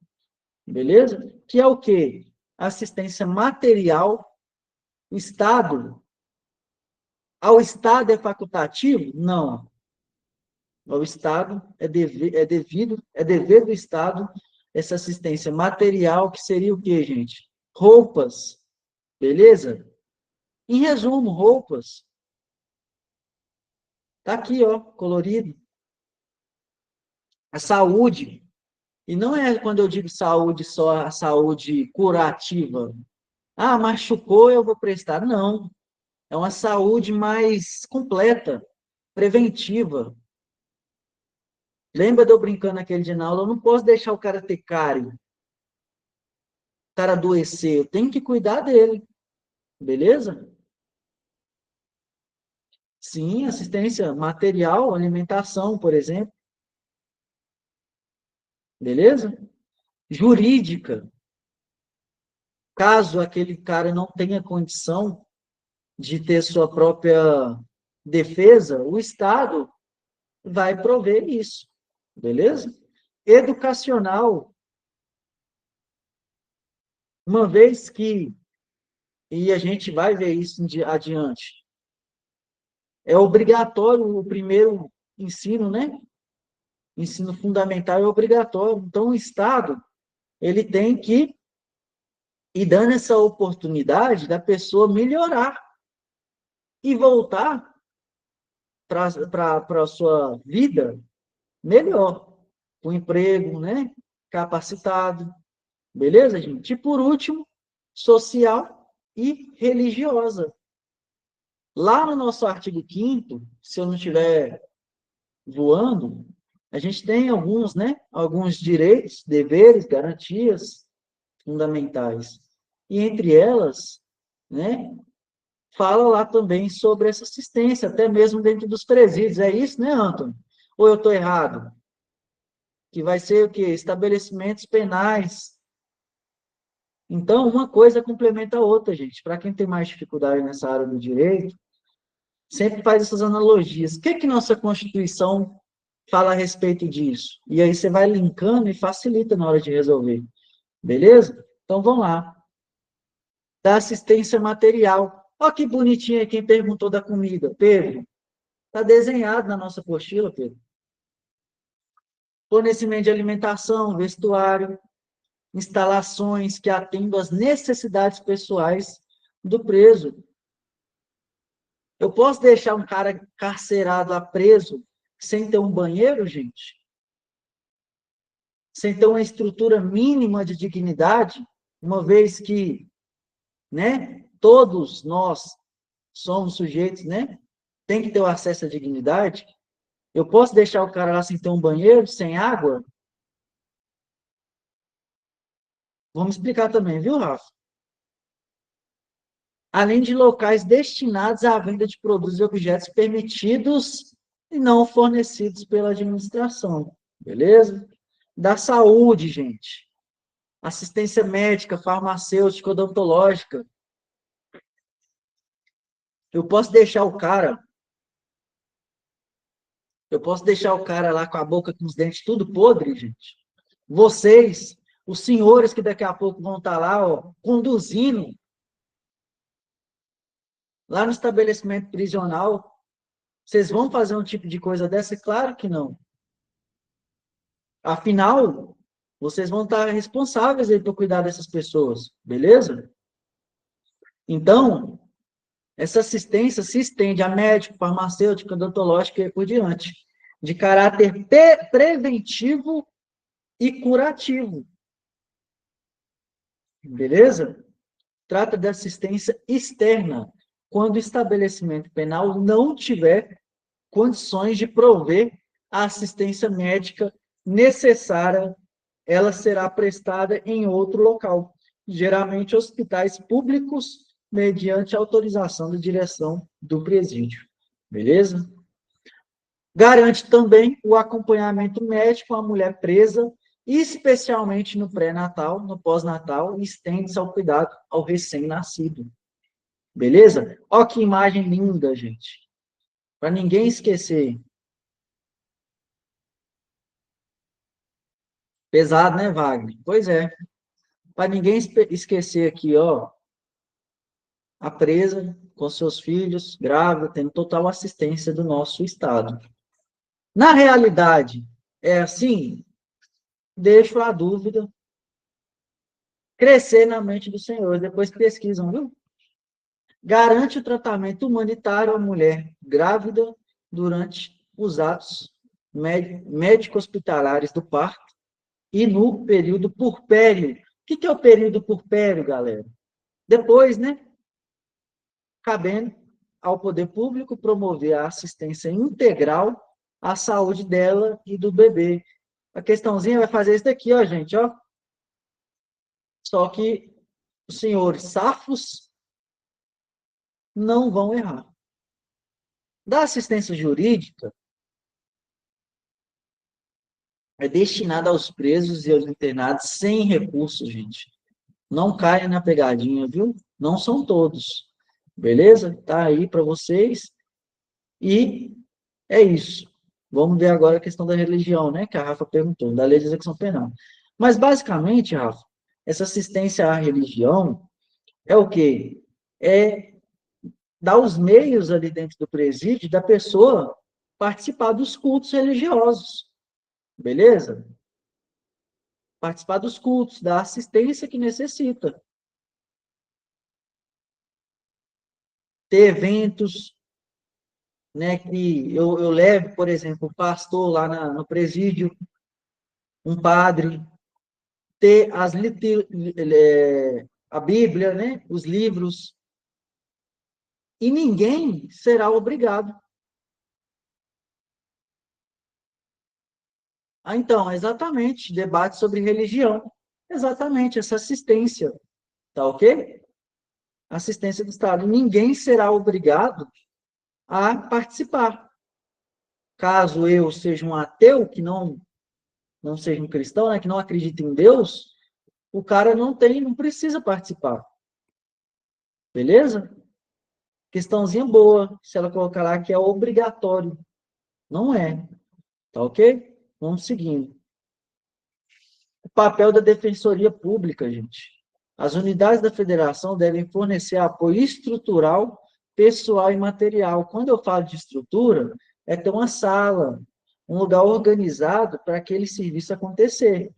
Beleza? Que é o quê? Assistência material. O Estado. Ao Estado é facultativo? Não. Ao Estado é dever do Estado essa assistência material, que seria o quê, gente? Roupas. Beleza? Em resumo, roupas. Tá aqui, ó, colorido. A saúde. E não é quando eu digo saúde só a saúde curativa. Ah, machucou, eu vou prestar. Não. É uma saúde mais completa, preventiva. Lembra de eu brincando aquele dia na aula? Eu não posso deixar o cara ter cárie, o cara adoecer. Eu tenho que cuidar dele. Beleza? Sim, assistência material, alimentação, por exemplo. Beleza? Jurídica. Caso aquele cara não tenha condição de ter sua própria defesa, o Estado vai prover isso. Beleza? Educacional. Uma vez que, e a gente vai ver isso adiante, é obrigatório o primeiro ensino, né? Ensino fundamental é obrigatório. Então, o Estado, ele tem que ir dando essa oportunidade da pessoa melhorar e voltar para a sua vida melhor, com emprego, né? Capacitado. Beleza, gente? E por último, social e religiosa. Lá no nosso artigo 5º, se eu não estiver voando, a gente tem alguns, né? Alguns direitos, deveres, garantias fundamentais. E entre elas, né? Fala lá também sobre essa assistência, até mesmo dentro dos presídios. É isso, né, Antônio? Ou eu estou errado? Que vai ser o quê? Estabelecimentos penais. Então, uma coisa complementa a outra, gente. Para quem tem mais dificuldade nessa área do direito, sempre faz essas analogias. O que que nossa Constituição fala a respeito disso? E aí você vai linkando e facilita na hora de resolver. Beleza? Então, vamos lá. Da assistência material. Olha que bonitinho quem perguntou da comida. Pedro, está desenhado na nossa apostila, Pedro. Fornecimento de alimentação, vestuário, instalações que atendam às necessidades pessoais do preso. Eu posso deixar um cara carcerado lá preso sem ter um banheiro, gente? Sem ter uma estrutura mínima de dignidade, uma vez que, né, todos nós somos sujeitos, né? Tem que ter o acesso à dignidade. Eu posso deixar o cara lá sem ter um banheiro, sem água? Vamos explicar também, viu, Rafa? Além de locais destinados à venda de produtos e objetos permitidos e não fornecidos pela administração. Beleza? Da saúde, gente. assistência médica, farmacêutica, odontológica. Eu posso deixar o cara, eu posso deixar o cara lá com a boca com os dentes tudo podre, gente. Vocês, os senhores que daqui a pouco vão estar lá, ó, conduzindo lá no estabelecimento prisional, vocês vão fazer um tipo de coisa dessa? Claro que não. Afinal, vocês vão estar responsáveis aí por cuidar dessas pessoas, beleza? Então, essa assistência se estende a médico, farmacêutico, odontológico e por diante, de caráter preventivo e curativo, beleza? Trata de assistência externa, quando o estabelecimento penal não tiver condições de prover a assistência médica necessária, ela será prestada em outro local, geralmente hospitais públicos, mediante autorização da direção do presídio. Beleza? Garante também o acompanhamento médico à mulher presa, especialmente no pré-natal, no pós-natal, e estende-se ao cuidado ao recém-nascido. Beleza? Olha que imagem linda, gente. Para ninguém esquecer. Pesado, né, Wagner? Pois é. Para ninguém esquecer aqui, ó, a presa com seus filhos, grávida, tendo total assistência do nosso Estado. Na realidade, é assim? Deixo a dúvida crescer na mente do Senhor. Depois pesquisam, viu? Garante o tratamento humanitário à mulher grávida durante os atos médico-hospitalares do parto e no período purpéreo. O que é o período purpéreo, galera? Depois, né? Cabendo ao poder público promover a assistência integral à saúde dela e do bebê. A questãozinha vai fazer isso daqui, ó, gente, ó. Só que os senhores safos não vão errar. Da assistência jurídica é destinada aos presos e aos internados sem recursos, gente. Não caia na pegadinha, viu? Não são todos. Beleza? Tá aí para vocês. E é isso. Vamos ver agora a questão da religião, né? Que a Rafa perguntou, da lei de execução penal. Mas, basicamente, Rafa, essa assistência à religião é o quê? É dar os meios ali dentro do presídio da pessoa participar dos cultos religiosos. Beleza? Participar dos cultos, da assistência que necessita. Ter eventos, né, que eu levo, por exemplo, o pastor lá no presídio, um padre, ter a Bíblia, né, os livros, e ninguém será obrigado. Ah, então, exatamente, debate sobre religião. Exatamente, essa assistência, tá ok? Assistência do Estado. Ninguém será obrigado a participar. Caso eu seja um ateu, que não seja um cristão, né, que não acredita em Deus, o cara não precisa participar. Beleza? Questãozinha boa, se ela colocar lá que é obrigatório. Não é. Tá ok? Vamos seguindo. O papel da Defensoria Pública, gente. As unidades da federação devem fornecer apoio estrutural, pessoal e material. Quando eu falo de estrutura, é ter uma sala, um lugar organizado para aquele serviço acontecer.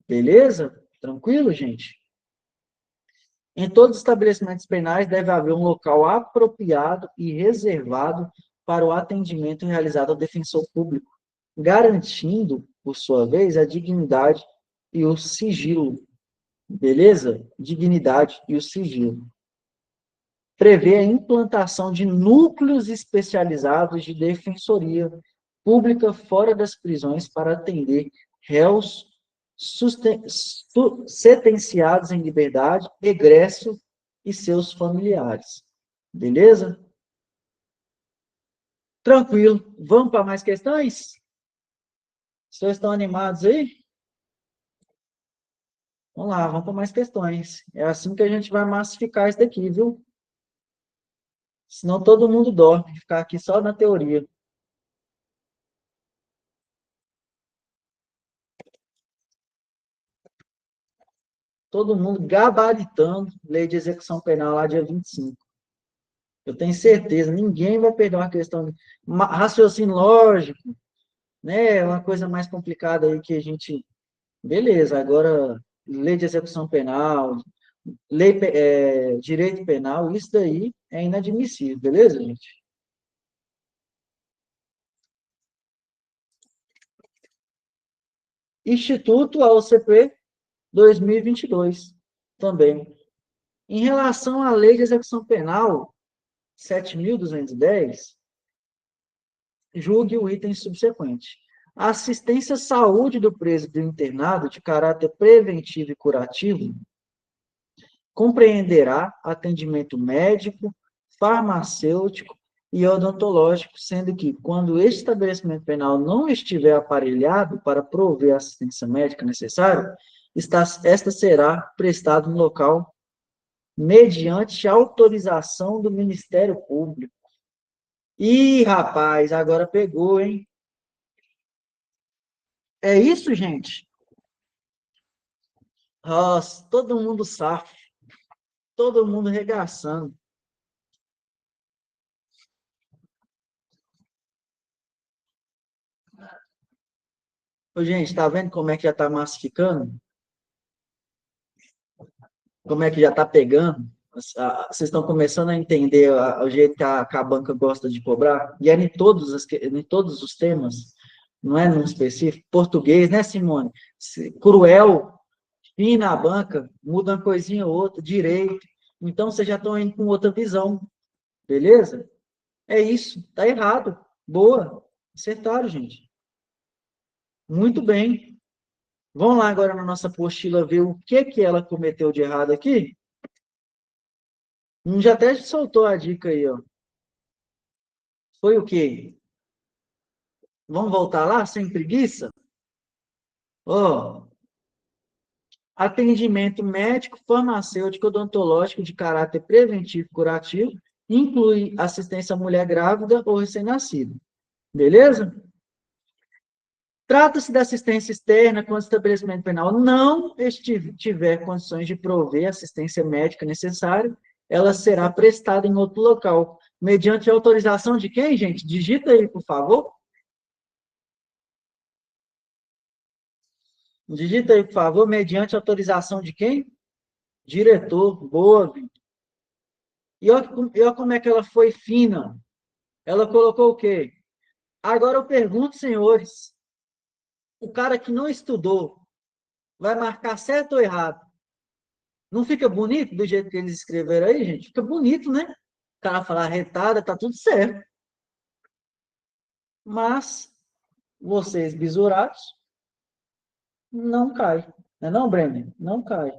Beleza? Tranquilo, gente? Em todos os estabelecimentos penais deve haver um local apropriado e reservado para o atendimento realizado ao defensor público, garantindo, por sua vez, a dignidade e o sigilo. Beleza? Dignidade e o sigilo. Prevê a implantação de núcleos especializados de defensoria pública fora das prisões para atender réus sentenciados em liberdade, egresso e seus familiares. Beleza? Tranquilo. Vamos para mais questões? Vocês estão animados aí? Vamos lá, vamos para mais questões. É assim que a gente vai massificar isso daqui, viu? Senão todo mundo dorme, ficar aqui só na teoria. Todo mundo gabaritando lei de execução penal lá dia 25. Eu tenho certeza, ninguém vai perder uma questão de raciocínio lógico, né? É uma coisa mais complicada aí que a gente. Beleza, agora, lei de execução penal, direito penal, isso daí é inadmissível, beleza, gente? Instituto AOCP 2022, também. Em relação à lei de execução penal 7.210, julgue o item subsequente. A assistência à saúde do preso do internado de caráter preventivo e curativo compreenderá atendimento médico, farmacêutico e odontológico, sendo que, quando o estabelecimento penal não estiver aparelhado para prover a assistência médica necessária, esta será prestada no local mediante autorização do Ministério Público. Ih, rapaz, agora pegou, hein? É isso, gente? Nossa, todo mundo safo, todo mundo regaçando. Ô, gente, tá vendo como é que já tá massificando? Como é que já tá pegando? Vocês estão começando a entender o jeito que a banca gosta de cobrar? E é em todos os temas, não é num específico. Português, né, Simone? Cruel, fina a banca, muda uma coisinha ou outra, direito. Então, vocês já estão indo com outra visão, beleza? É isso, tá errado. Boa, acertaram, gente. Muito bem. Vamos lá agora na nossa apostila ver o que que ela cometeu de errado aqui? Já até soltou a dica aí, ó. Foi o quê? Vamos voltar lá, sem preguiça? Ó, atendimento médico, farmacêutico, odontológico de caráter preventivo e curativo, inclui assistência à mulher grávida ou recém-nascida. Beleza? Trata-se da assistência externa quando o estabelecimento penal não tiver condições de prover assistência médica necessária, ela será prestada em outro local, mediante autorização de quem, gente? Digita aí, por favor. Digita aí, por favor, mediante autorização de quem? Diretor. Boa, Vitor. E olha como é que ela foi fina. Ela colocou o quê? Agora eu pergunto, senhores, o cara que não estudou vai marcar certo ou errado? Não fica bonito do jeito que eles escreveram aí, gente? Fica bonito, né? O cara falar retada, tá tudo certo. Mas vocês, bisurados, não cai. Não é não, Brenner? Não cai.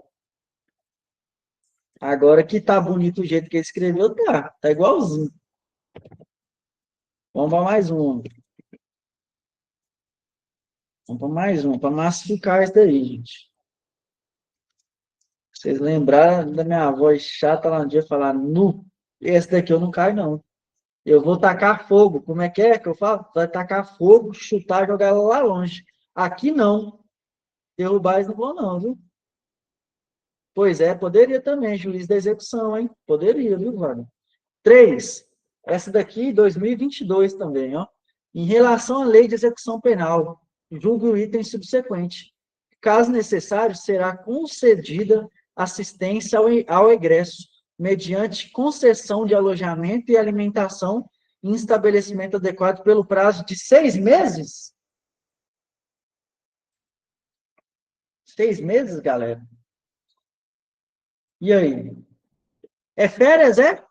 Agora que tá bonito o jeito que ele escreveu, tá. Tá igualzinho. Vamos para mais um. Vamos para mais um, para massificar isso daí, gente. Vocês lembraram da minha voz chata lá no dia falar nu? Esse daqui eu não caio, não. Eu vou tacar fogo. Como é que eu falo? Vai tacar fogo, chutar, jogar ela lá longe. Aqui não. Derrubar eles não vão, não, viu? Pois é, poderia também, juiz da execução, hein? Poderia, viu, Wagner? 3. Essa daqui, 2022 também, ó. Em relação à lei de execução penal, julgue o item subsequente. Caso necessário, será concedida assistência ao egresso, mediante concessão de alojamento e alimentação em estabelecimento adequado pelo prazo de 6 meses? 6 meses, galera? E aí? É férias, é?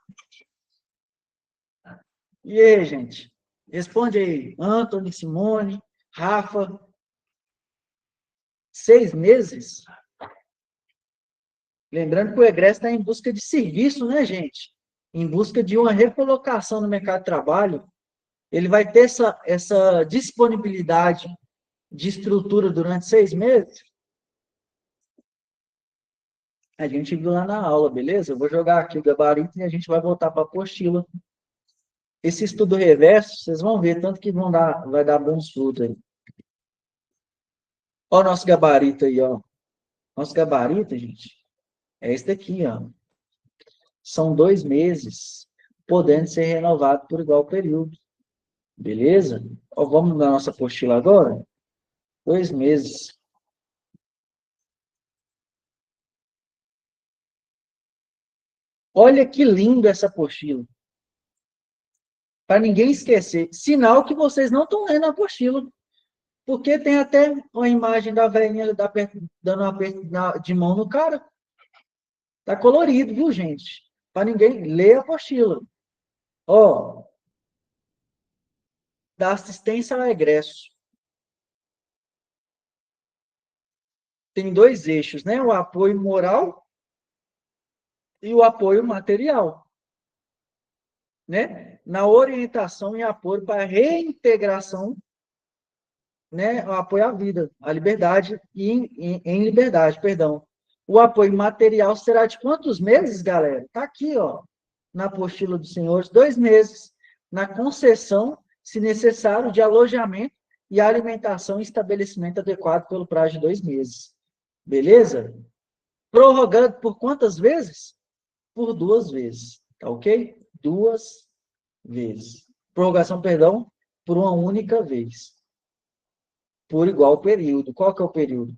E aí, gente? Responde aí. Anthony, Simone, Rafa. 6 meses? Lembrando que o egresso está em busca de serviço, né, gente? Em busca de uma recolocação no mercado de trabalho. Ele vai ter essa disponibilidade de estrutura durante 6 meses? A gente viu lá na aula, beleza? Eu vou jogar aqui o gabarito e a gente vai voltar para a apostila. Esse estudo reverso, vocês vão ver, tanto que vai dar bons frutos aí. Ó o nosso gabarito aí, ó. Nosso gabarito, gente, é esse daqui, ó. São 2 meses, podendo ser renovado por igual período. Beleza? Ó, vamos na nossa apostila agora? 2 meses. Olha que lindo essa apostila. Para ninguém esquecer. Sinal que vocês não estão lendo a apostila. Porque tem até uma imagem da velhinha dando um aperto de mão no cara. Tá colorido, viu, gente? Para ninguém ler a apostila. Ó, da assistência ao egresso. Tem 2 eixos, né? O apoio moral e o apoio material, né? Na orientação e apoio para a reintegração, né? O apoio à vida, à liberdade e em liberdade, perdão. O apoio material será de quantos meses, galera? Tá aqui, ó, na apostila dos senhores, 2 meses, na concessão, se necessário, de alojamento e alimentação em estabelecimento adequado pelo prazo de 2 meses. Beleza? Prorrogado por quantas vezes? Por 2 vezes, tá ok? 2 vezes. Prorrogação, perdão, por uma única vez. Por igual período. Qual que é o período?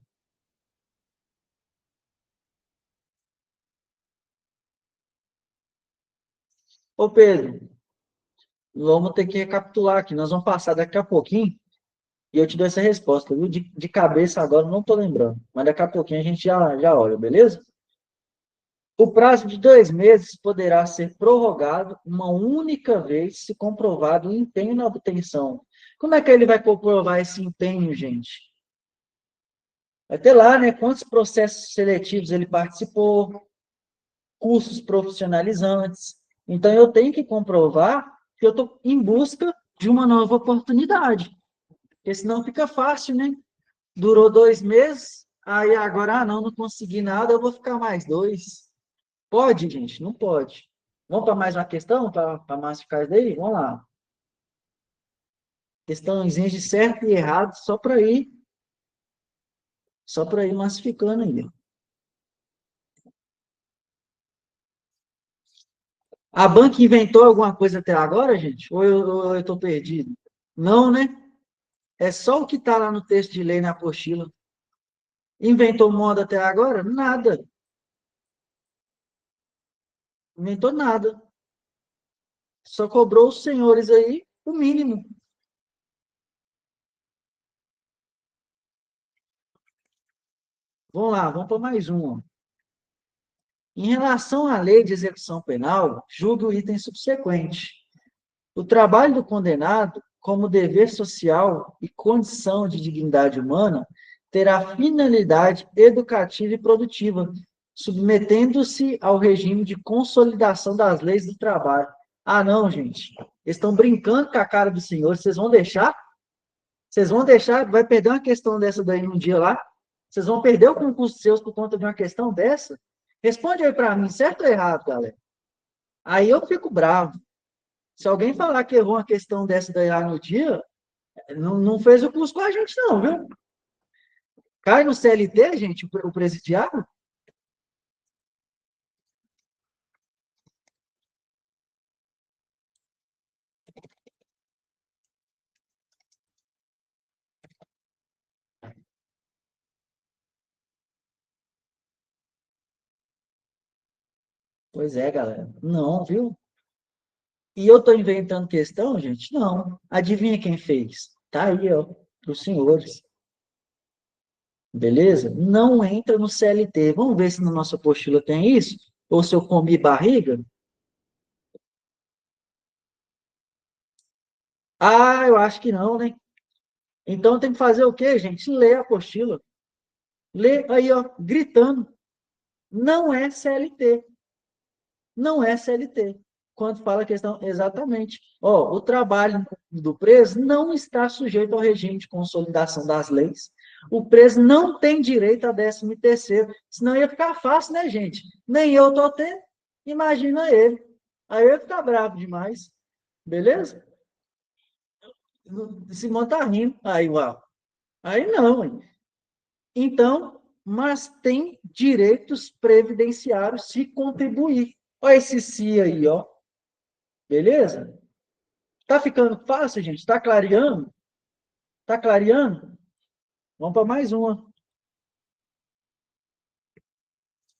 Ô, Pedro, vamos ter que recapitular aqui. Nós vamos passar daqui a pouquinho e eu te dou essa resposta, viu? De cabeça agora, não estou lembrando. Mas daqui a pouquinho a gente já olha, beleza? O prazo de 2 meses poderá ser prorrogado uma única vez se comprovado o empenho na obtenção. Como é que ele vai comprovar esse empenho, gente? Vai ter lá, né, quantos processos seletivos ele participou, cursos profissionalizantes. Então, eu tenho que comprovar que eu estou em busca de uma nova oportunidade. Porque senão fica fácil, né? Durou 2 meses, aí agora, não consegui nada, eu vou ficar mais 2. Pode, gente? Não pode. Vamos para mais uma questão, para massificar isso daí? Vamos lá. Questãozinhas de certo e errado, só para ir massificando aí. A banca inventou alguma coisa até agora, gente? Ou eu estou perdido? Não, né? É só o que está lá no texto de lei na apostila. Inventou moda até agora? Nada. Inventou nada. Só cobrou os senhores aí o mínimo. Vamos lá, vamos para mais um. Em relação à lei de execução penal, julgue o item subsequente. O trabalho do condenado, como dever social e condição de dignidade humana, terá finalidade educativa e produtiva, submetendo-se ao regime de consolidação das leis do trabalho. Ah, não, gente. Eles estão brincando com a cara do senhor. Vocês vão deixar? Vocês vão deixar? Vai perder uma questão dessa daí um dia lá? Vocês vão perder o concurso seus por conta de uma questão dessa? Responde aí para mim, certo ou errado, galera? Aí eu fico bravo. Se alguém falar que errou uma questão dessa daí lá no dia, não fez o curso com a gente, não, viu? Cai no CLT, gente, o presidiário? Pois é, galera. Não, viu? E eu estou inventando questão, gente? Não. Adivinha quem fez? Tá aí, ó, para os senhores. Beleza? Não entra no CLT. Vamos ver se na nossa apostila tem isso? Ou se eu comi barriga? Ah, eu acho que não, né? Então tem que fazer o quê, gente? Ler a apostila. Ler aí, ó, gritando. Não é CLT. Não é CLT. Quando fala a questão, exatamente. Ó, o trabalho do preso não está sujeito ao regime de consolidação das leis. O preso não tem direito a 13º, senão ia ficar fácil, né, gente? Nem eu tô tendo, imagina ele. Aí eu ia ficar bravo demais, beleza? Simão tá rindo. Aí, uau. Aí não, hein? Então, mas tem direitos previdenciários se contribuir. Olha esse se aí, ó. Beleza? Tá ficando fácil, gente? Tá clareando? Tá clareando? Vamos para mais uma.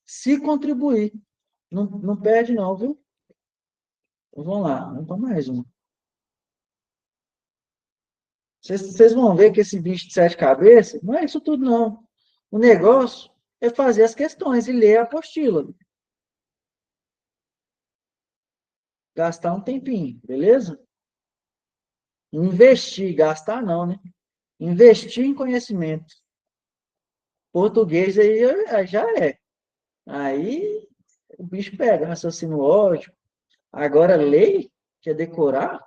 Se contribuir. Não, não perde, não, viu? Então, vamos lá, vamos para mais uma. Vocês vão ver que esse bicho de 7 cabeças não é isso tudo, não. O negócio é fazer as questões e ler a apostila. Gastar um tempinho, beleza? Investir, gastar não, né? Investir em conhecimento. Português aí já é. Aí o bicho pega, raciocínio lógico. Agora, lei, que é decorar,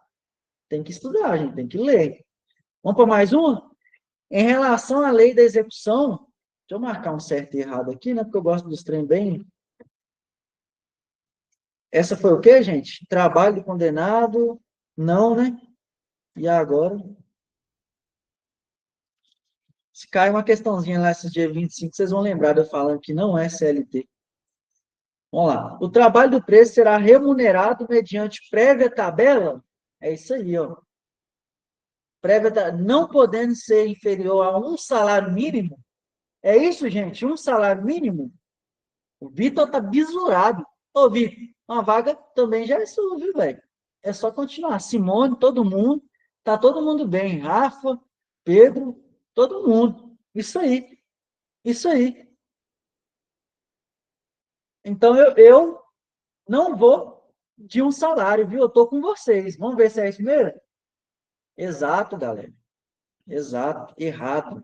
tem que estudar, gente, tem que ler. Vamos para mais uma? Em relação à lei da execução, deixa eu marcar um certo e errado aqui, né? Porque eu gosto dos trem bem. Essa foi o quê, gente? Trabalho do condenado? Não, né? E agora? Se cai uma questãozinha lá esses dias 25, vocês vão lembrar de eu falando que não é CLT. Vamos lá. O trabalho do preso será remunerado mediante prévia tabela? É isso aí, ó. Prévia, não podendo ser inferior a um salário mínimo? É isso, gente? Um salário mínimo? O Vitor tá bisurado. Ô, Vitor, uma vaga também já é sua, viu, velho? É só continuar. Simone, todo mundo. Tá todo mundo bem. Rafa, Pedro, todo mundo. Isso aí. Isso aí. Então, eu não vou de um salário, viu? Eu tô com vocês. Vamos ver se é isso mesmo? Exato, galera. Exato. Errado.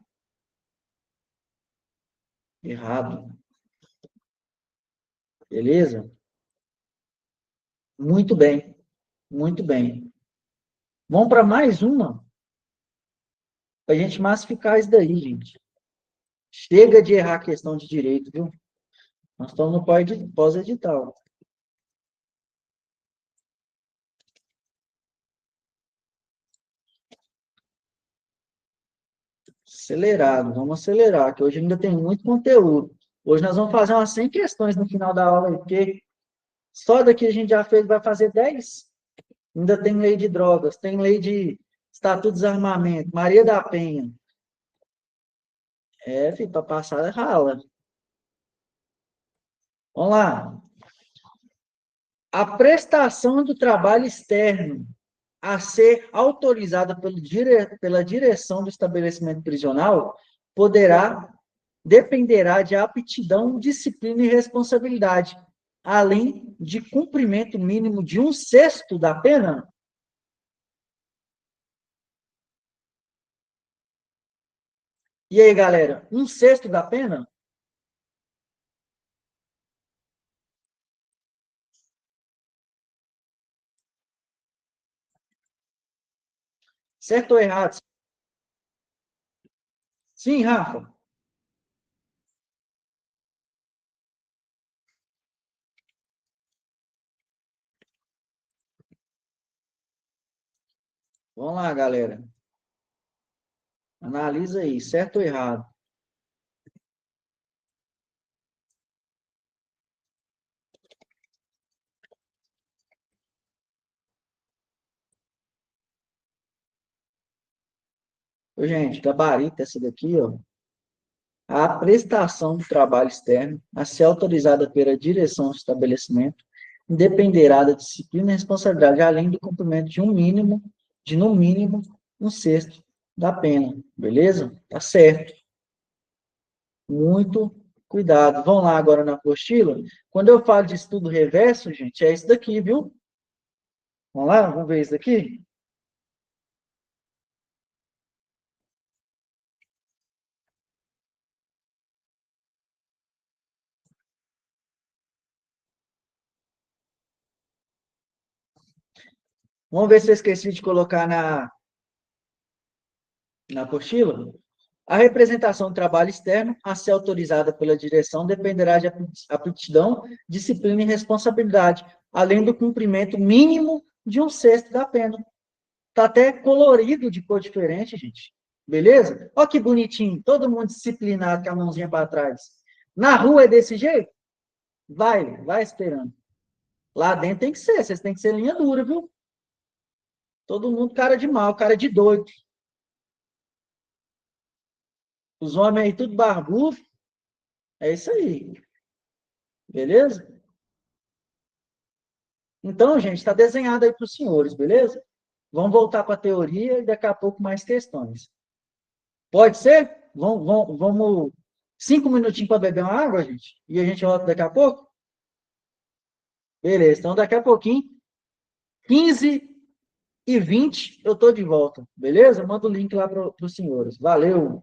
Errado. Beleza? Muito bem. Muito bem. Vamos para mais uma, para a gente massificar isso daí, gente. Chega de errar a questão de direito, viu? Nós estamos no pós-edital. Acelerado, vamos acelerar, que hoje ainda tem muito conteúdo. Hoje nós vamos fazer umas 100 questões no final da aula, porque só daqui a gente já fez, vai fazer 10. Ainda tem lei de drogas, tem lei de estatuto de desarmamento, Maria da Penha. É, filho, para passar rala. Vamos lá. A prestação do trabalho externo a ser autorizada pela direção do estabelecimento prisional dependerá de aptidão, disciplina e responsabilidade, além de cumprimento mínimo de 1/6 da pena. E aí, galera, 1/6 da pena? Certo ou errado? Sim, Rafa? Vamos lá, galera. Analisa aí, certo ou errado? Ô, gente, gabarito essa daqui, ó. A prestação do trabalho externo, a ser autorizada pela direção do estabelecimento, dependerá da disciplina e responsabilidade, além do cumprimento de no mínimo, 1/6 da pena. Beleza? Tá certo. Muito cuidado. Vamos lá agora na apostila. Quando eu falo de estudo reverso, gente, é isso daqui, viu? Vamos lá? Vamos ver isso daqui? Vamos ver se eu esqueci de colocar na apostila. A representação do trabalho externo, a ser autorizada pela direção, dependerá de aptidão, disciplina e responsabilidade, além do cumprimento mínimo de um sexto da pena. Tá até colorido de cor diferente, gente. Beleza? Olha que bonitinho, todo mundo disciplinado com a mãozinha para trás. Na rua é desse jeito? Vai esperando. Lá dentro tem que ser, vocês têm que ser linha dura, viu? Todo mundo cara de mal, cara de doido. Os homens aí tudo barbudo. É isso aí. Beleza? Então, gente, está desenhado aí para os senhores, beleza? Vamos voltar para a teoria e daqui a pouco mais questões. Pode ser? Vamos 5 minutinhos para beber uma água, gente? E a gente volta daqui a pouco? Beleza, então daqui a pouquinho, 15h20, eu estou de volta, beleza? Manda o link lá para os senhores. Valeu!